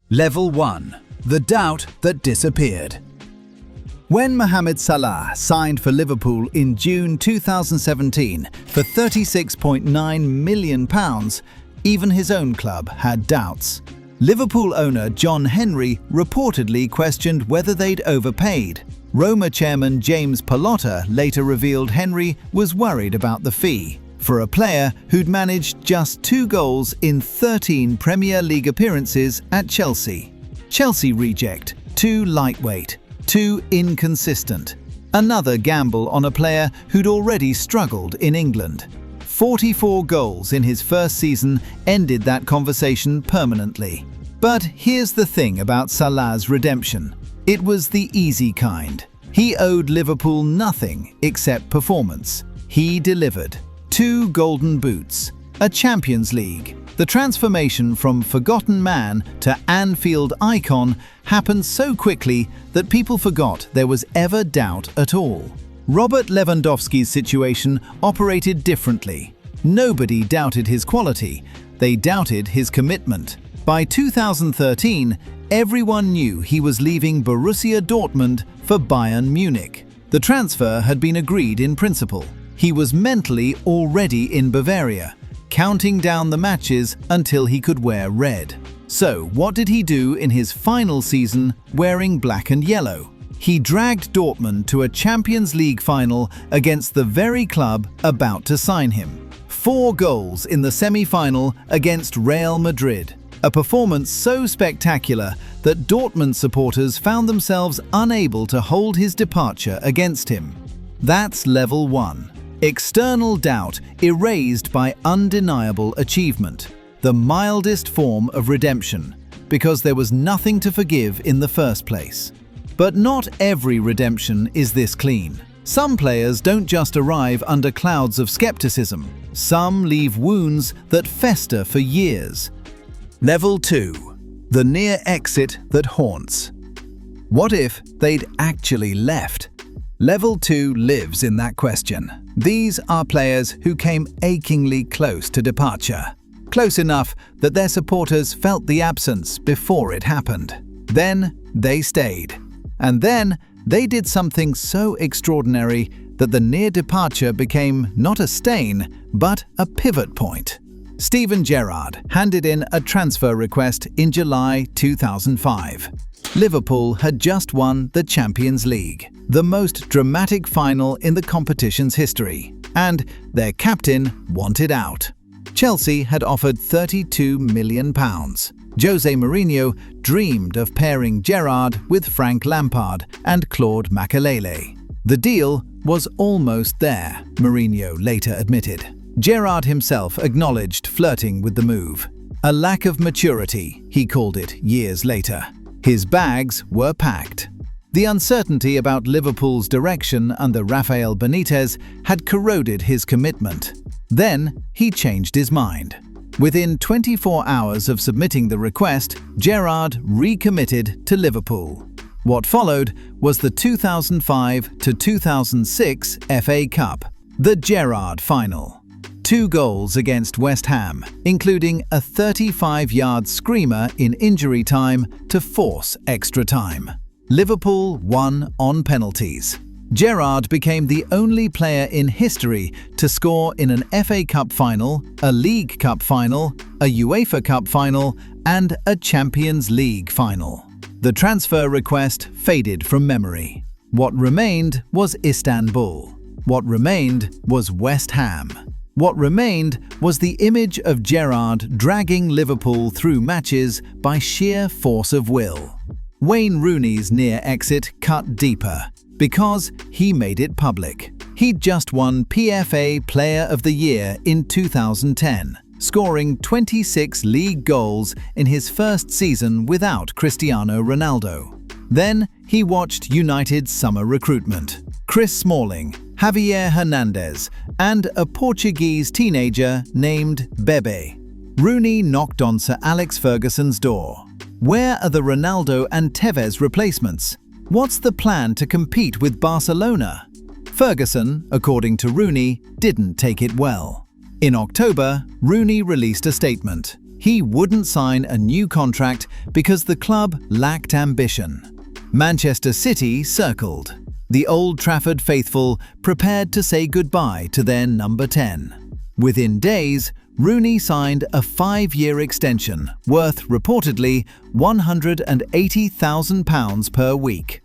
Level 1. The doubt that disappeared. When Mohamed Salah signed for Liverpool in June 2017 for £36.9 million, even his own club had doubts. Liverpool owner John Henry reportedly questioned whether they'd overpaid. Roma chairman James Pallotta later revealed Henry was worried about the fee for a player who'd managed just 2 goals in 13 Premier League appearances at Chelsea. Chelsea reject, too lightweight, too inconsistent. Another gamble on a player who'd already struggled in England. 44 goals in his first season ended that conversation permanently. But here's the thing about Salah's redemption. It was the easy kind. He owed Liverpool nothing except performance. He delivered. 2 golden boots, a Champions League. The transformation from forgotten man to Anfield icon happened so quickly that people forgot there was ever doubt at all. Robert Lewandowski's situation operated differently. Nobody doubted his quality, they doubted his commitment. By 2013, everyone knew he was leaving Borussia Dortmund for Bayern Munich. The transfer had been agreed in principle. He was mentally already in Bavaria, counting down the matches until he could wear red. So, what did he do in his final season wearing black and yellow? He dragged Dortmund to a Champions League final against the very club about to sign him. 4 goals in the semi-final against Real Madrid. A performance so spectacular that Dortmund supporters found themselves unable to hold his departure against him. That's level 1. External doubt erased by undeniable achievement. The mildest form of redemption, because there was nothing to forgive in the first place. But not every redemption is this clean. Some players don't just arrive under clouds of skepticism. Some leave wounds that fester for years. Level 2. The near exit that haunts. What if they'd actually left? Level 2 lives in that question. These are players who came achingly close to departure. Close enough that their supporters felt the absence before it happened. Then they stayed. And then they did something so extraordinary that the near departure became not a stain, but a pivot point. Steven Gerrard handed in a transfer request in July 2005. Liverpool had just won the Champions League, the most dramatic final in the competition's history, and their captain wanted out. Chelsea had offered £32 million. Jose Mourinho dreamed of pairing Gerrard with Frank Lampard and Claude Makelele. The deal was almost there, Mourinho later admitted. Gerrard himself acknowledged flirting with the move. A lack of maturity, he called it years later. His bags were packed. The uncertainty about Liverpool's direction under Rafael Benitez had corroded his commitment. Then he changed his mind. Within 24 hours of submitting the request, Gerrard recommitted to Liverpool. What followed was the 2005-2006 FA Cup, the Gerrard final. 2 goals against West Ham, including a 35-yard screamer in injury time to force extra time. Liverpool won on penalties. Gerrard became the only player in history to score in an FA Cup final, a League Cup final, a UEFA Cup final, and a Champions League final. The transfer request faded from memory. What remained was Istanbul. What remained was West Ham. What remained was the image of Gerrard dragging Liverpool through matches by sheer force of will. Wayne Rooney's near exit cut deeper, because he made it public. He'd just won PFA Player of the Year in 2010, scoring 26 league goals in his first season without Cristiano Ronaldo. Then he watched United's summer recruitment. Chris Smalling, Javier Hernandez, and a Portuguese teenager named Bebe. Rooney knocked on Sir Alex Ferguson's door. Where are the Ronaldo and Tevez replacements? What's the plan to compete with Barcelona? Ferguson, according to Rooney, didn't take it well. In October, Rooney released a statement. He wouldn't sign a new contract because the club lacked ambition. Manchester City circled. The Old Trafford faithful prepared to say goodbye to their number 10. Within days, Rooney signed a 5-year extension worth reportedly £180,000 per week.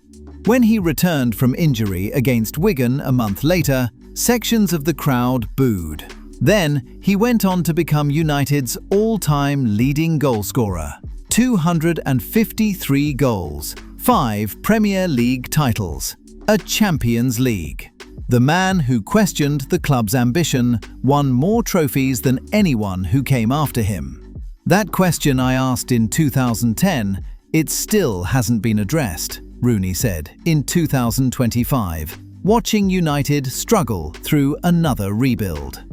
When he returned from injury against Wigan a month later, sections of the crowd booed. Then, he went on to become United's all-time leading goalscorer. 253 goals, 5 Premier League titles, a Champions League. The man who questioned the club's ambition won more trophies than anyone who came after him. That question I asked in 2010, it still hasn't been addressed, Rooney said in 2025, watching United struggle through another rebuild.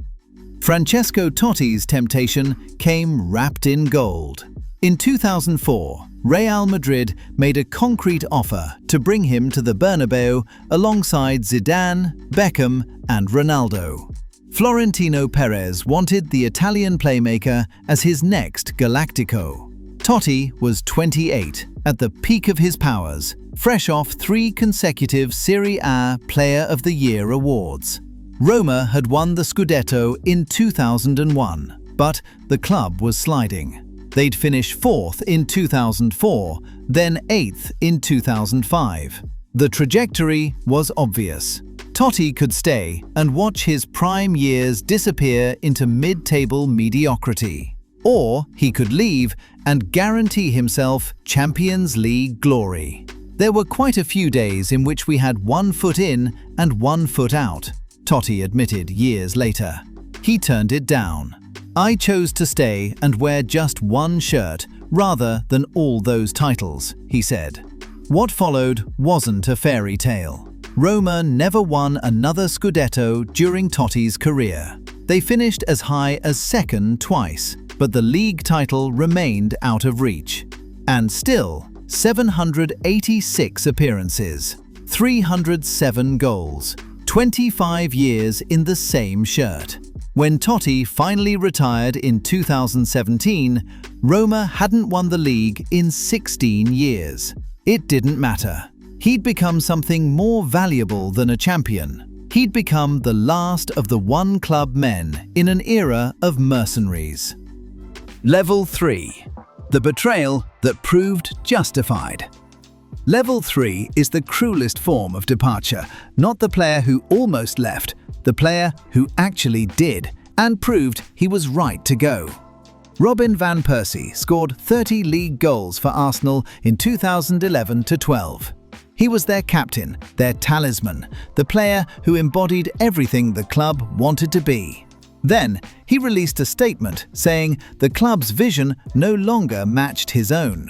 Francesco Totti's temptation came wrapped in gold. In 2004, Real Madrid made a concrete offer to bring him to the Bernabeu alongside Zidane, Beckham, and Ronaldo. Florentino Perez wanted the Italian playmaker as his next Galactico. Totti was 28, at the peak of his powers, fresh off 3 consecutive Serie A Player of the Year awards. Roma had won the Scudetto in 2001, but the club was sliding. They'd finish 4th in 2004, then 8th in 2005. The trajectory was obvious. Totti could stay and watch his prime years disappear into mid-table mediocrity. Or he could leave and guarantee himself Champions League glory. There were quite a few days in which we had 1 foot in and 1 foot out, Totti admitted years later. He turned it down. I chose to stay and wear just 1 shirt rather than all those titles, he said. What followed wasn't a fairy tale. Roma never won another Scudetto during Totti's career. They finished as high as 2nd twice, but the league title remained out of reach. And still, 786 appearances, 307 goals, 25 years in the same shirt. When Totti finally retired in 2017, Roma hadn't won the league in 16 years. It didn't matter. He'd become something more valuable than a champion. He'd become the last of the one-club men in an era of mercenaries. Level 3. The betrayal that proved justified. Level 3 is the cruelest form of departure, not the player who almost left, the player who actually did and proved he was right to go. Robin van Persie scored 30 league goals for Arsenal in 2011-12. He was their captain, their talisman, the player who embodied everything the club wanted to be. Then, he released a statement saying the club's vision no longer matched his own.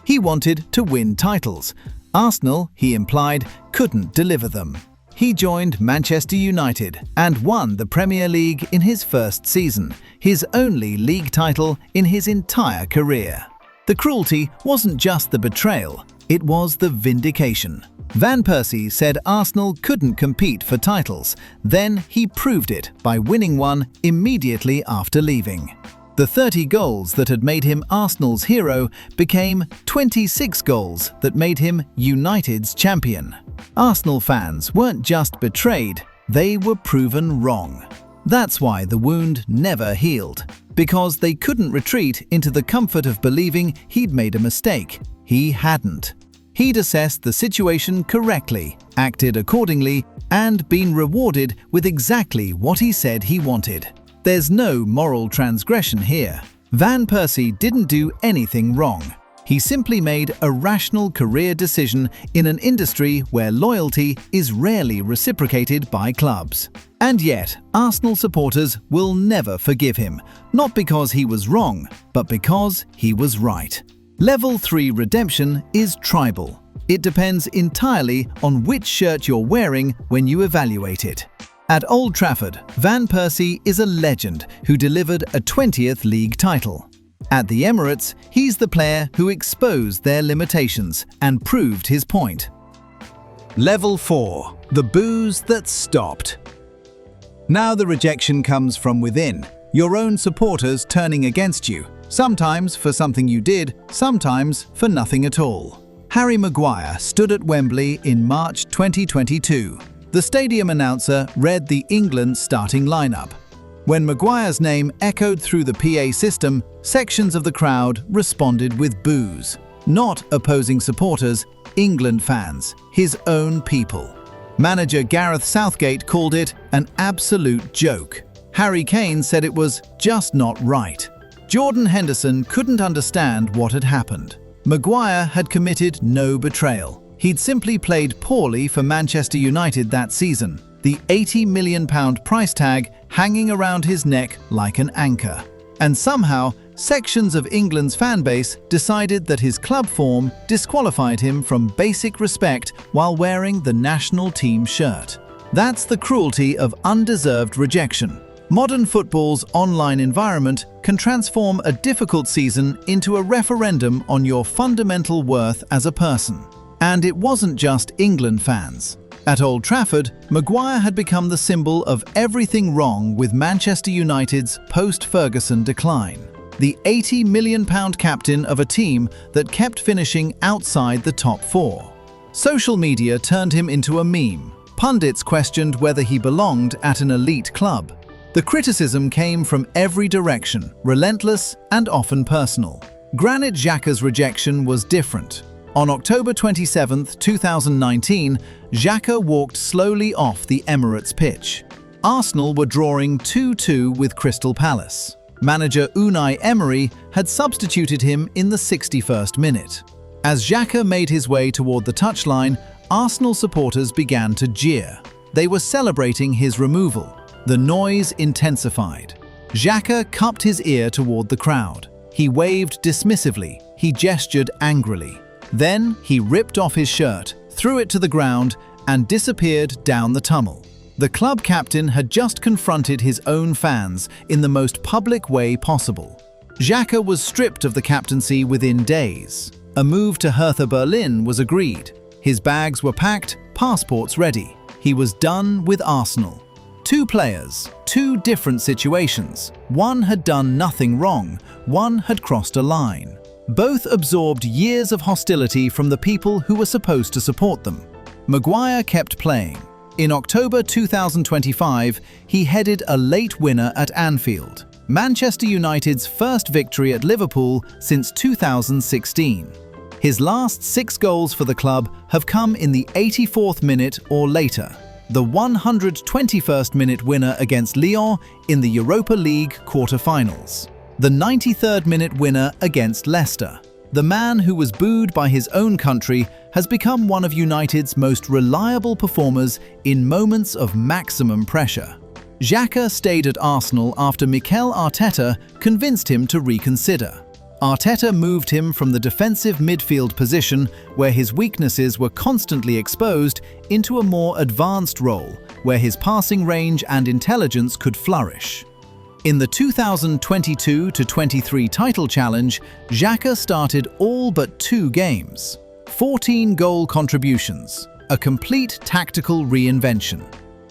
He wanted to win titles. Arsenal, he implied, couldn't deliver them. He joined Manchester United and won the Premier League in his first season, his only league title in his entire career. The cruelty wasn't just the betrayal, it was the vindication. Van Persie said Arsenal couldn't compete for titles. Then he proved it by winning one immediately after leaving. The 30 goals that had made him Arsenal's hero became 26 goals that made him United's champion. Arsenal fans weren't just betrayed, they were proven wrong. That's why the wound never healed, because they couldn't retreat into the comfort of believing he'd made a mistake. He hadn't. He'd assessed the situation correctly, acted accordingly, and been rewarded with exactly what he said he wanted. There's no moral transgression here. Van Persie didn't do anything wrong. He simply made a rational career decision in an industry where loyalty is rarely reciprocated by clubs. And yet, Arsenal supporters will never forgive him, not because he was wrong, but because he was right. Level 3 redemption is tribal. It depends entirely on which shirt you're wearing when you evaluate it. At Old Trafford, Van Persie is a legend who delivered a 20th league title. At the Emirates, he's the player who exposed their limitations and proved his point. Level 4. The boos that stopped. Now the rejection comes from within, your own supporters turning against you. Sometimes for something you did, sometimes for nothing at all. Harry Maguire stood at Wembley in March 2022. The stadium announcer read the England starting lineup. When Maguire's name echoed through the PA system, sections of the crowd responded with boos. Not opposing supporters, England fans, his own people. Manager Gareth Southgate called it an absolute joke. Harry Kane said it was just not right. Jordan Henderson couldn't understand what had happened. Maguire had committed no betrayal. He'd simply played poorly for Manchester United that season, the £80 million price tag hanging around his neck like an anchor. And somehow, sections of England's fan base decided that his club form disqualified him from basic respect while wearing the national team shirt. That's the cruelty of undeserved rejection. Modern football's online environment can transform a difficult season into a referendum on your fundamental worth as a person. And it wasn't just England fans. At Old Trafford, Maguire had become the symbol of everything wrong with Manchester United's post-Ferguson decline. The £80 million captain of a team that kept finishing outside the top four. Social media turned him into a meme. Pundits questioned whether he belonged at an elite club. The criticism came from every direction, relentless and often personal. Granit Xhaka's rejection was different. On October 27, 2019, Xhaka walked slowly off the Emirates pitch. Arsenal were drawing 2-2 with Crystal Palace. Manager Unai Emery had substituted him in the 61st minute. As Xhaka made his way toward the touchline, Arsenal supporters began to jeer. They were celebrating his removal. The noise intensified. Xhaka cupped his ear toward the crowd. He waved dismissively. He gestured angrily. Then he ripped off his shirt, threw it to the ground, and disappeared down the tunnel. The club captain had just confronted his own fans in the most public way possible. Xhaka was stripped of the captaincy within days. A move to Hertha Berlin was agreed. His bags were packed, passports ready. He was done with Arsenal. Two players, two different situations. One had done nothing wrong, one had crossed a line. Both absorbed years of hostility from the people who were supposed to support them. Maguire kept playing. In October 2025, he headed a late winner at Anfield, Manchester United's first victory at Liverpool since 2016. His last 6 goals for the club have come in the 84th minute or later, the 121st minute winner against Lyon in the Europa League quarter-finals. The 93rd minute winner against Leicester. The man who was booed by his own country has become one of United's most reliable performers in moments of maximum pressure. Xhaka stayed at Arsenal after Mikel Arteta convinced him to reconsider. Arteta moved him from the defensive midfield position, where his weaknesses were constantly exposed, into a more advanced role, where his passing range and intelligence could flourish. In the 2022-23 title challenge, Xhaka started all but 2 games. 14 goal contributions, a complete tactical reinvention.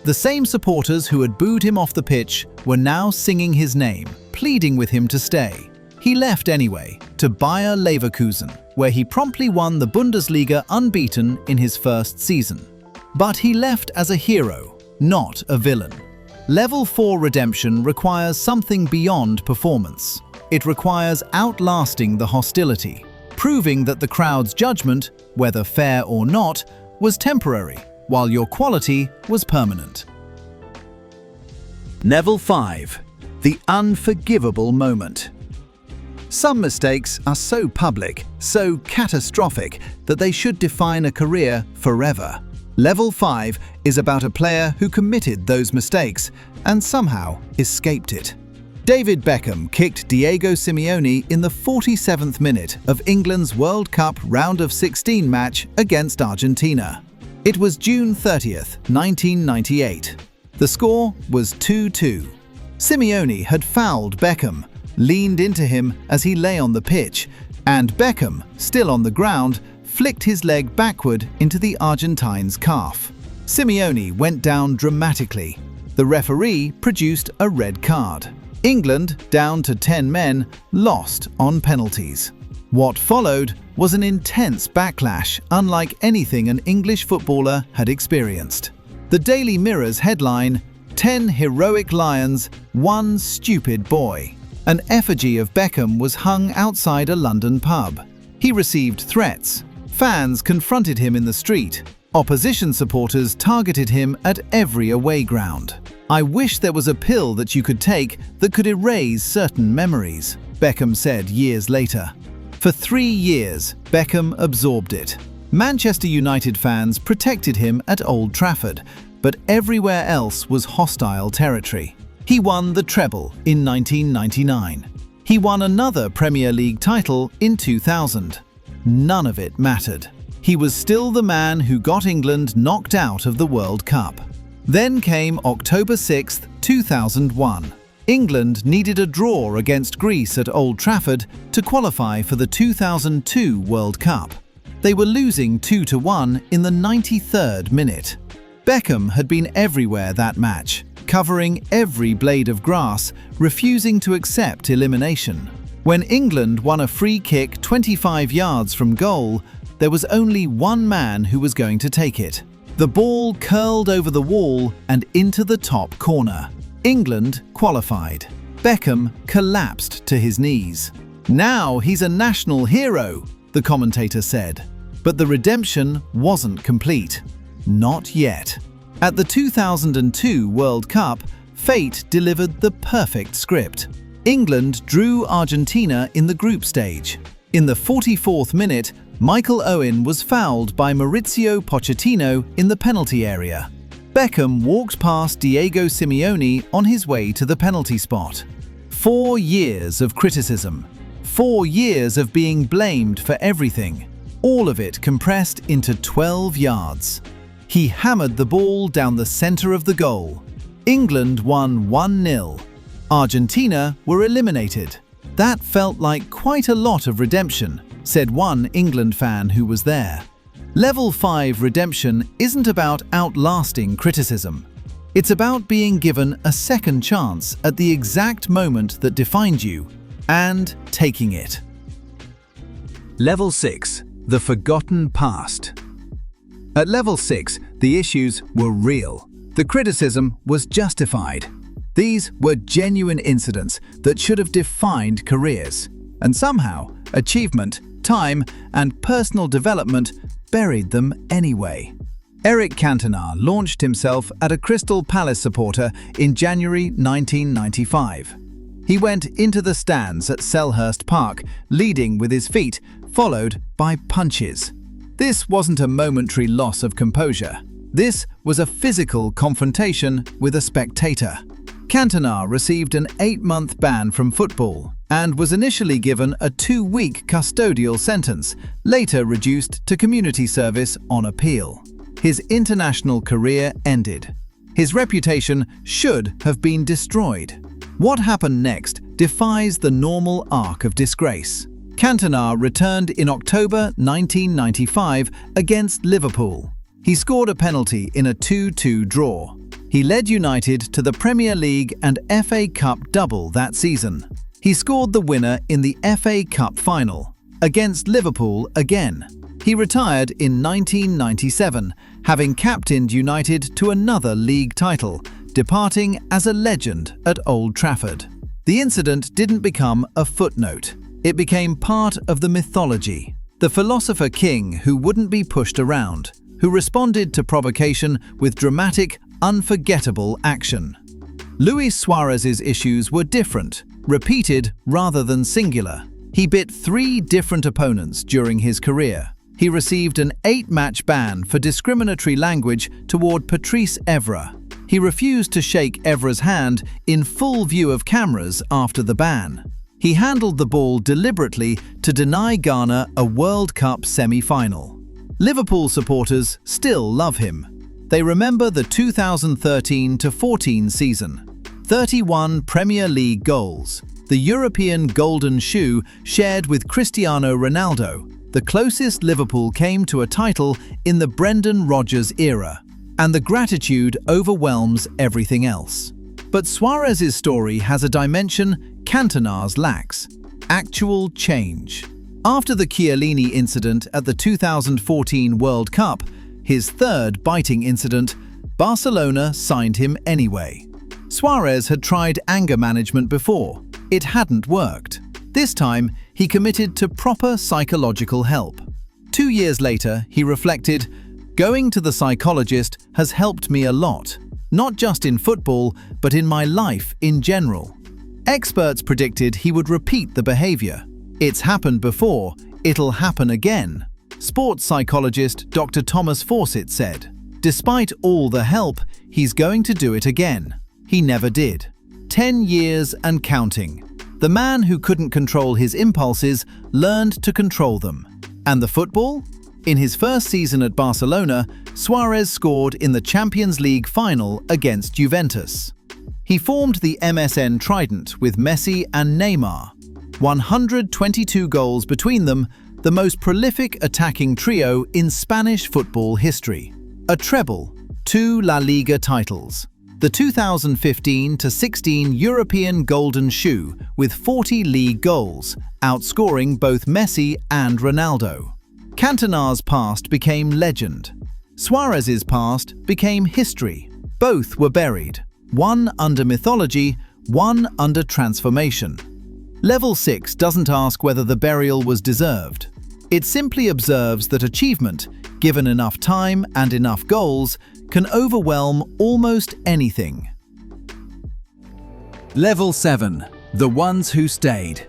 The same supporters who had booed him off the pitch were now singing his name, pleading with him to stay. He left anyway, to Bayer Leverkusen, where he promptly won the Bundesliga unbeaten in his first season. But he left as a hero, not a villain. Level 4 redemption requires something beyond performance. It requires outlasting the hostility, proving that the crowd's judgment, whether fair or not, was temporary, while your quality was permanent. Level 5. The unforgivable moment. Some mistakes are so public, so catastrophic, that they should define a career forever. Level 5 is about a player who committed those mistakes and somehow escaped it. David Beckham kicked Diego Simeone in the 47th minute of England's World Cup round of 16 match against Argentina. It was June 30th, 1998. The score was 2-2. Simeone had fouled Beckham, leaned into him as he lay on the pitch, and Beckham, still on the ground, flicked his leg backward into the Argentine's calf. Simeone went down dramatically. The referee produced a red card. England, down to 10 men, lost on penalties. What followed was an intense backlash unlike anything an English footballer had experienced. The Daily Mirror's headline, "10 heroic lions, 1 stupid boy." An effigy of Beckham was hung outside a London pub. He received threats. Fans confronted him in the street. Opposition supporters targeted him at every away ground. "I wish there was a pill that you could take that could erase certain memories," Beckham said years later. For 3 years, Beckham absorbed it. Manchester United fans protected him at Old Trafford, but everywhere else was hostile territory. He won the treble in 1999. He won another Premier League title in 2000. None of it mattered. He was still the man who got England knocked out of the World Cup. Then came October 6, 2001. England needed a draw against Greece at Old Trafford to qualify for the 2002 World Cup. They were losing 2-1 in the 93rd minute. Beckham had been everywhere that match, covering every blade of grass, refusing to accept elimination. When England won a free kick 25 yards from goal, there was only one man who was going to take it. The ball curled over the wall and into the top corner. England qualified. Beckham collapsed to his knees. "Now he's a national hero," the commentator said. But the redemption wasn't complete. Not yet. At the 2002 World Cup, fate delivered the perfect script. England drew Argentina in the group stage. In the 44th minute, Michael Owen was fouled by Mauricio Pochettino in the penalty area. Beckham walked past Diego Simeone on his way to the penalty spot. 4 years of criticism. 4 years of being blamed for everything. All of it compressed into 12 yards. He hammered the ball down the center of the goal. England won 1-0. Argentina were eliminated. "That felt like quite a lot of redemption," said one England fan who was there. Level 5 redemption isn't about outlasting criticism. It's about being given a second chance at the exact moment that defined you and taking it. Level 6. The Forgotten Past. At Level 6, the issues were real. The criticism was justified. These were genuine incidents that should have defined careers. And somehow, achievement, time, and personal development buried them anyway. Eric Cantona launched himself as a Crystal Palace supporter in January 1995. He went into the stands at Selhurst Park, leading with his feet, followed by punches. This wasn't a momentary loss of composure. This was a physical confrontation with a spectator. Cantona received an 8-month ban from football and was initially given a 2-week custodial sentence, later reduced to community service on appeal. His international career ended. His reputation should have been destroyed. What happened next defies the normal arc of disgrace. Cantona returned in October 1995 against Liverpool. He scored a penalty in a 2-2 draw. He led United to the Premier League and FA Cup double that season. He scored the winner in the FA Cup final, against Liverpool again. He retired in 1997, having captained United to another league title, departing as a legend at Old Trafford. The incident didn't become a footnote. It became part of the mythology. The philosopher king who wouldn't be pushed around, who responded to provocation with dramatic, unforgettable action. Luis Suarez's issues were different, repeated rather than singular. He bit 3 different opponents during his career. He received an 8-match ban for discriminatory language toward Patrice Evra. He refused to shake Evra's hand in full view of cameras after the ban. He handled the ball deliberately to deny Ghana a World Cup semi-final. Liverpool supporters still love him. They remember the 2013-14 season. 31 Premier League goals. The European Golden Shoe shared with Cristiano Ronaldo, the closest Liverpool came to a title in the Brendan Rodgers era. And the gratitude overwhelms everything else. But Suarez's story has a dimension Cantona's lacks: actual change. After the Chiellini incident at the 2014 World Cup, his third biting incident, Barcelona signed him anyway. Suarez had tried anger management before. It hadn't worked. This time, he committed to proper psychological help. 2 years later, he reflected, "Going to the psychologist has helped me a lot, not just in football, but in my life in general." Experts predicted he would repeat the behavior. "It's happened before, it'll happen again," sports psychologist Dr. Thomas Fawcett said. Despite all the help, he's going to do it again. He never did. 10 years and counting. The man who couldn't control his impulses learned to control them. And the football? In his first season at Barcelona, Suarez scored in the Champions League final against Juventus. He formed the MSN Trident with Messi and Neymar. 122 goals between them, the most prolific attacking trio in Spanish football history. A treble, 2 La Liga titles. The 2015-16 European Golden Shoe with 40 league goals, outscoring both Messi and Ronaldo. Cantona's past became legend. Suarez's past became history. Both were buried, one under mythology, one under transformation. Level 6 doesn't ask whether the burial was deserved. It simply observes that achievement, given enough time and enough goals, can overwhelm almost anything. Level 7. The ones who stayed.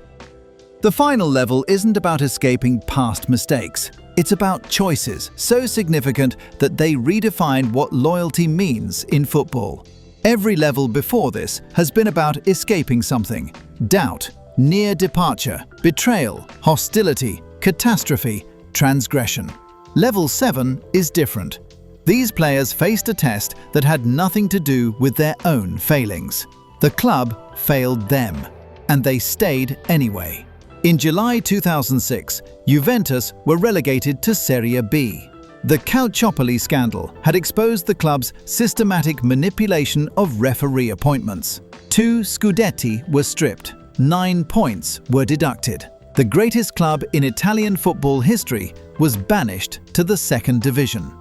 The final level isn't about escaping past mistakes. It's about choices so significant that they redefine what loyalty means in football. Every level before this has been about escaping something: doubt, near departure, betrayal, hostility, catastrophe, transgression. Level 7 is different. These players faced a test that had nothing to do with their own failings. The club failed them, and they stayed anyway. In July 2006, Juventus were relegated to Serie B. The Calciopoli scandal had exposed the club's systematic manipulation of referee appointments. 2 Scudetti were stripped, 9 points were deducted. The greatest club in Italian football history was banished to the second division.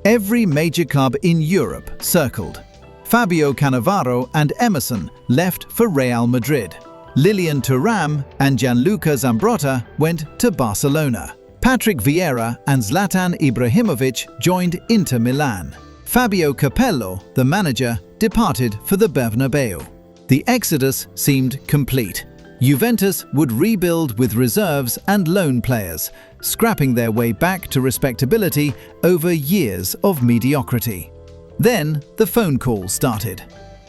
Every major club in Europe circled. Fabio Cannavaro and Emerson left for Real Madrid. Lilian Thuram and Gianluca Zambrotta went to Barcelona. Patrick Vieira and Zlatan Ibrahimovic joined Inter Milan. Fabio Capello, the manager, departed for the Bernabeu. The exodus seemed complete. Juventus would rebuild with reserves and loan players, scrapping their way back to respectability over years of mediocrity. Then the phone call started.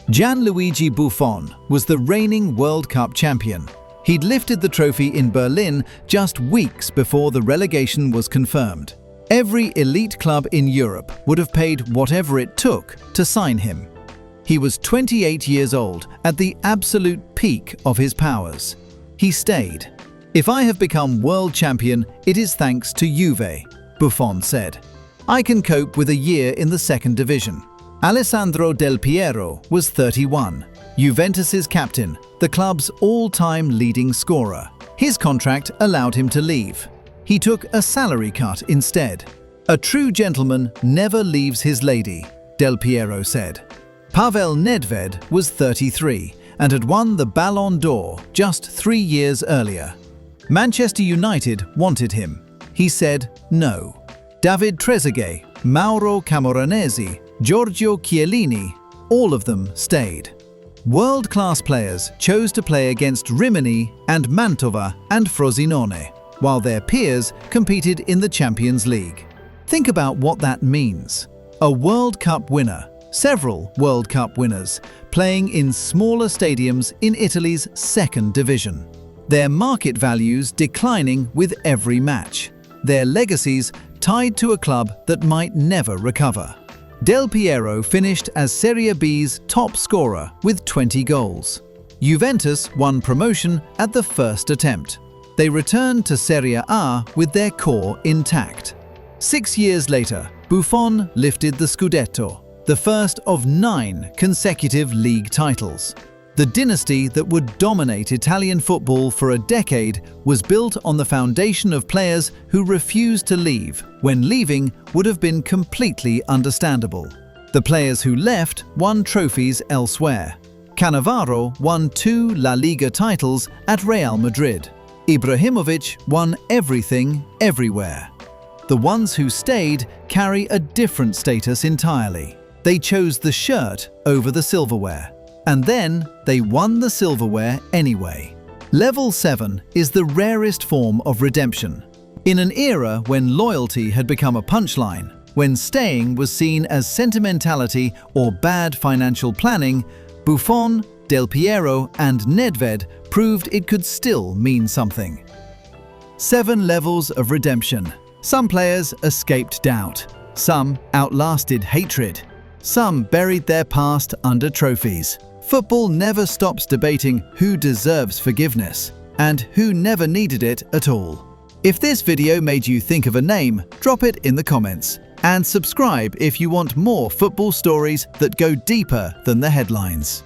Gianluigi Buffon was the reigning World Cup champion. He'd lifted the trophy in Berlin just weeks before the relegation was confirmed. Every elite club in Europe would have paid whatever it took to sign him. He was 28 years old, at the absolute peak of his powers. He stayed. "If I have become world champion, it is thanks to Juve," Buffon said. "I can cope with a year in the second division." Alessandro Del Piero was 31, Juventus's captain, the club's all-time leading scorer. His contract allowed him to leave. He took a salary cut instead. "A true gentleman never leaves his lady," Del Piero said. Pavel Nedved was 33 and had won the Ballon d'Or just 3 years earlier. Manchester United wanted him. He said no. David Trezeguet, Mauro Camoranesi, Giorgio Chiellini, all of them stayed. World-class players chose to play against Rimini and Mantova and Frosinone, while their peers competed in the Champions League. Think about what that means. A World Cup winner, several World Cup winners, playing in smaller stadiums in Italy's second division. Their market values declining with every match. Their legacies tied to a club that might never recover. Del Piero finished as Serie B's top scorer with 20 goals. Juventus won promotion at the first attempt. They returned to Serie A with their core intact. 6 years later, Buffon lifted the Scudetto. the first of 9 consecutive league titles. The dynasty that would dominate Italian football for a decade was built on the foundation of players who refused to leave, when leaving would have been completely understandable. The players who left won trophies elsewhere. Cannavaro won 2 La Liga titles at Real Madrid. Ibrahimovic won everything, everywhere. The ones who stayed carry a different status entirely. They chose the shirt over the silverware. And then they won the silverware anyway. Level 7 is the rarest form of redemption. In an era when loyalty had become a punchline, when staying was seen as sentimentality or bad financial planning, Buffon, Del Piero and Nedved proved it could still mean something. 7 levels of redemption. Some players escaped doubt. Some outlasted hatred. Some buried their past under trophies. Football never stops debating who deserves forgiveness and who never needed it at all. If this video made you think of a name, drop it in the comments. And subscribe if you want more football stories that go deeper than the headlines.